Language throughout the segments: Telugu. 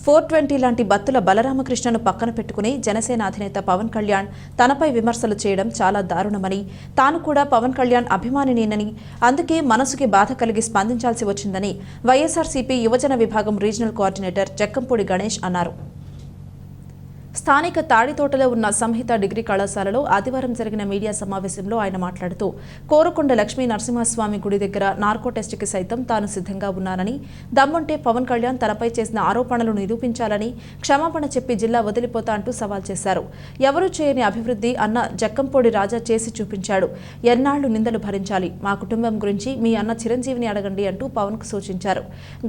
420 లాంటి బత్తుల బలరామకృష్ణను పక్కన పెట్టుకుని జనసేన అధినేత పవన్ కళ్యాణ్ తనపై విమర్శలు చేయడం చాలా దారుణమని, తాను కూడా పవన్ కళ్యాణ్ అభిమానినేనని, అందుకే మనసుకి బాధ కలిగి స్పందించాల్సి వచ్చిందని వైఎస్ఆర్సీపీ యువజన విభాగం రీజనల్ కోఆర్డినేటర్ జక్కంపూడి గణేష్ అన్నారు. స్థానిక తాడితోటలో ఉన్న సంహిత డిగ్రీ కళాశాలలో ఆదివారం జరిగిన మీడియా సమావేశంలో ఆయన మాట్లాడుతూ, కోరుకొండ లక్ష్మీ నరసింహస్వామి గుడి దగ్గర నార్కో టెస్టుకి సైతం తాను సిద్ధంగా ఉన్నానని, దమ్ముంటే పవన్ కళ్యాణ్ తనపై చేసిన ఆరోపణలు నిరూపించాలని, క్షమాపణ చెప్పి జిల్లా వదిలిపోతా అంటూ సవాల్ చేశారు. ఎవరూ చేయని అభివృద్ధి అన్న జక్కంపూడి రాజా చేసి చూపించాడు. ఎన్నాళ్లు నిందలు భరించాలి? మా కుటుంబం గురించి మీ అన్న చిరంజీవిని అడగండి అంటూ పవన్ కు సూచించారు.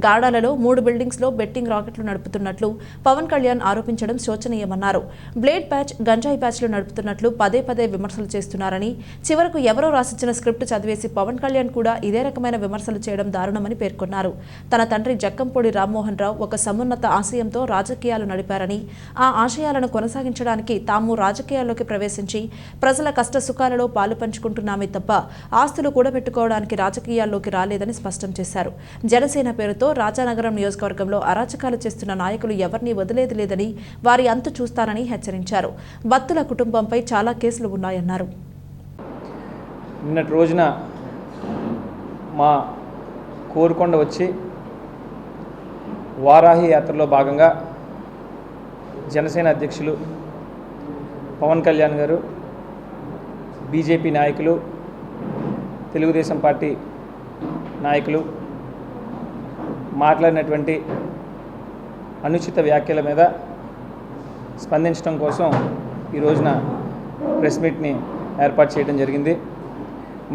గాడాలలో 3 బిల్డింగ్స్ లో బెట్టింగ్ రాకెట్లు నడుపుతున్నట్లు పవన్ కళ్యాణ్ ఆరోపించడం శోచనీయమన్నారు. బ్లేడ్ బ్యాచ్, గంజాయి బ్యాచ్లు నడుపుతున్నట్లు పదే పదే విమర్శలు చేస్తున్నారని, చివరకు ఎవరో రాసిచ్చిన స్క్రిప్ట్ చదివేసి పవన్ కళ్యాణ్ కూడా ఇదే రకమైన విమర్శలు చేయడం దారుణమని పేర్కొన్నారు. తన తండ్రి జక్కంపూడి రామ్మోహన్ రావు ఒక సమున్నత ఆశయంతో రాజకీయాలు నడిపారని, ఆ ఆశయాలను కొనసాగించడానికి తాము రాజకీయాల్లోకి ప్రవేశించి ప్రజల కష్ట సుఖాలలో పాలు పంచుకుంటున్నామే తప్ప ఆస్తులు కూడబెట్టుకోవడానికి రాజకీయాల్లోకి రాలేదని స్పష్టం చేశారు. జనసేన పేరుతో రాజానగరం నియోజకవర్గంలో అరాచకాలు చేస్తున్న నాయకులు ఎవరినీ వదిలేది లేదని, వారి అంతు చూస్తారని హెచ్చరించారు. బత్తుల కుటుంబంపై చాలా కేసులు ఉన్నాయన్నారు. నిన్నటి రోజున మా కోరుకొండ వచ్చి వారాహి యాత్రలో భాగంగా జనసేన అధ్యక్షులు పవన్ కళ్యాణ్ గారు, బీజేపీ నాయకులు, తెలుగుదేశం పార్టీ నాయకులు మాట్లాడినటువంటి అనుచిత వ్యాఖ్యల మీద స్పందించడం కోసం ఈ రోజున ప్రెస్ మీట్ని ఏర్పాటు చేయడం జరిగింది.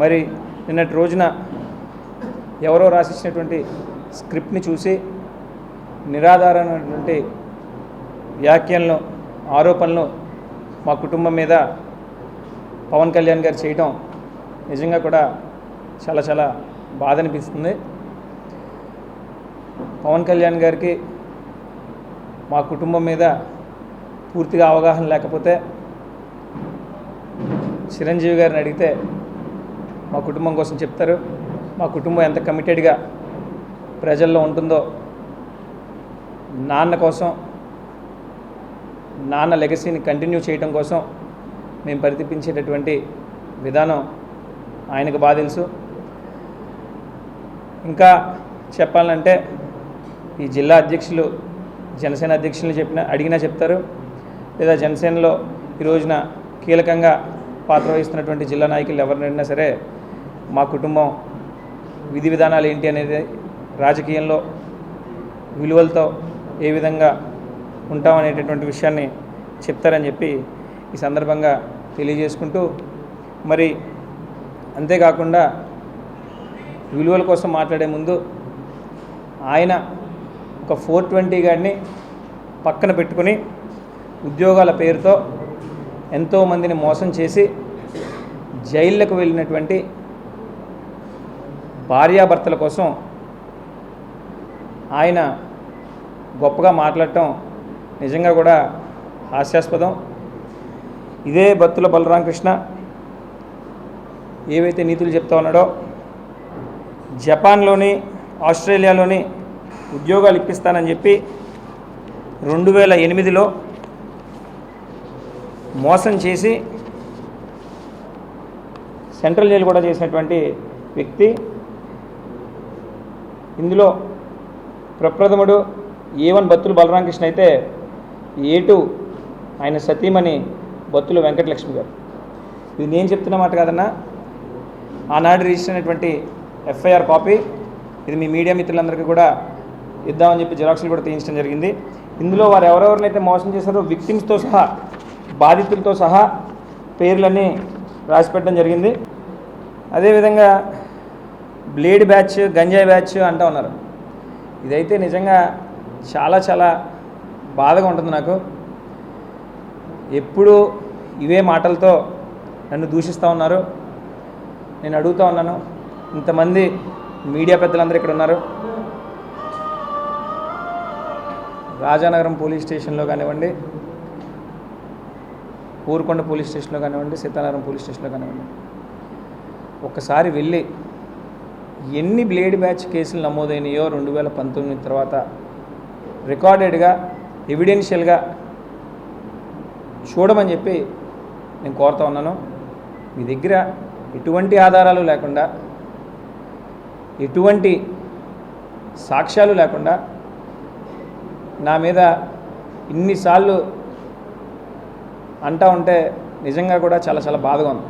మరి నిన్నటి రోజున ఎవరో రాసిచ్చినటువంటి స్క్రిప్ట్ని చూసి నిరాధారమైనటువంటి వ్యాఖ్యలను, ఆరోపణలు మా కుటుంబం మీద పవన్ కళ్యాణ్ గారు చేయటం నిజంగా కూడా చాలా చాలా బాధ అనిపిస్తుంది. పవన్ కళ్యాణ్ గారికి మా కుటుంబం మీద పూర్తిగా అవగాహన లేకపోతే చిరంజీవి గారిని అడిగితే మా కుటుంబం కోసం చెప్తారు. మా కుటుంబం ఎంత కమిటెడ్గా ప్రజల్లో ఉంటుందో, నాన్న కోసం, నాన్న లెగసీని కంటిన్యూ చేయడం కోసం మేము పరితపించేటటువంటి విధానం ఆయనకు బాగా తెలుసు. ఇంకా చెప్పాలంటే ఈ జిల్లా అధ్యక్షులు జనసేన అధ్యక్షులు అడిగినా చెప్తారు, లేదా జనసేనలో ఈ రోజున కీలకంగా పాత్ర వహిస్తున్నటువంటి జిల్లా నాయకులు ఎవరినైనా సరే మా కుటుంబం విధి విధానాలు ఏంటి అనేది, రాజకీయంలో విలువలతో ఏ విధంగా ఉంటామనేటటువంటి విషయాన్ని చెప్తారని చెప్పి ఈ సందర్భంగా తెలియజేసుకుంటూ, మరి అంతేకాకుండా విలువల కోసం మాట్లాడే ముందు ఆయన ఒక 420 గాడిని పక్కన పెట్టుకుని ఉద్యోగాల పేరుతో ఎంతోమందిని మోసం చేసి జైళ్ళకు వెళ్ళినటువంటి భార్యాభర్తల కోసం ఆయన గొప్పగా మాట్లాడటం నిజంగా కూడా హాస్యాస్పదం. ఇదే బత్తుల బలరామకృష్ణ ఏవైతే నీతులు చెప్తా ఉన్నాడో, జపాన్లోని, ఆస్ట్రేలియాలోని ఉద్యోగాలు ఇప్పిస్తానని చెప్పి 2008లో మోసం చేసి సెంట్రల్ జైలు కూడా చేసినటువంటి వ్యక్తి. ఇందులో ప్రప్రథముడు A1 బత్తుల బలరామకృష్ణ అయితే A2 ఆయన సతీమణి బత్తుల వెంకటలక్ష్మి గారు. ఇది నేను చెప్తున్న మాట కాదన్నా, ఆనాడు రిజిస్టర్ అయినటువంటి FIR కాపీ. ఇది మీ మీడియా మిత్రులందరికీ కూడా ఇద్దామని చెప్పి జిరాక్స్లు కూడా తీయించడం జరిగింది. ఇందులో వారు ఎవరెవరినైతే మోసం చేశారో విక్టిమ్స్తో సహా, బాధితులతో సహా పేర్లన్నీ రాసిపెట్టడం జరిగింది. అదేవిధంగా బ్లేడ్ బ్యాచ్, గంజాయి బ్యాచ్ అంటూ ఉన్నారు. ఇదైతే నిజంగా చాలా చాలా బాధగా ఉంటుంది నాకు. ఎప్పుడూ ఇవే మాటలతో నన్ను దూషిస్తూ ఉన్నారు. నేను అడుగుతూ ఉన్నాను, ఇంతమంది మీడియా పెద్దలందరూ ఇక్కడ ఉన్నారు. రాజానగరం పోలీస్ స్టేషన్లో కానివ్వండి, కోరుకొండ పోలీస్ స్టేషన్లో కానివ్వండి, సీతానగరం పోలీస్ స్టేషన్లో కానివ్వండి, ఒక్కసారి వెళ్ళి ఎన్ని బ్లేడ్ బ్యాచ్ కేసులు నమోదైనాయో 2019 తర్వాత రికార్డెడ్గా ఎవిడెన్షియల్గా చూడమని చెప్పి నేను కోరుతా ఉన్నాను. మీ దగ్గర ఎటువంటి ఆధారాలు లేకుండా, ఎటువంటి సాక్ష్యాలు లేకుండా నా మీద ఇన్నిసార్లు అంటా ఉంటే నిజంగా కూడా చాలా చాలా బాధగా ఉంది.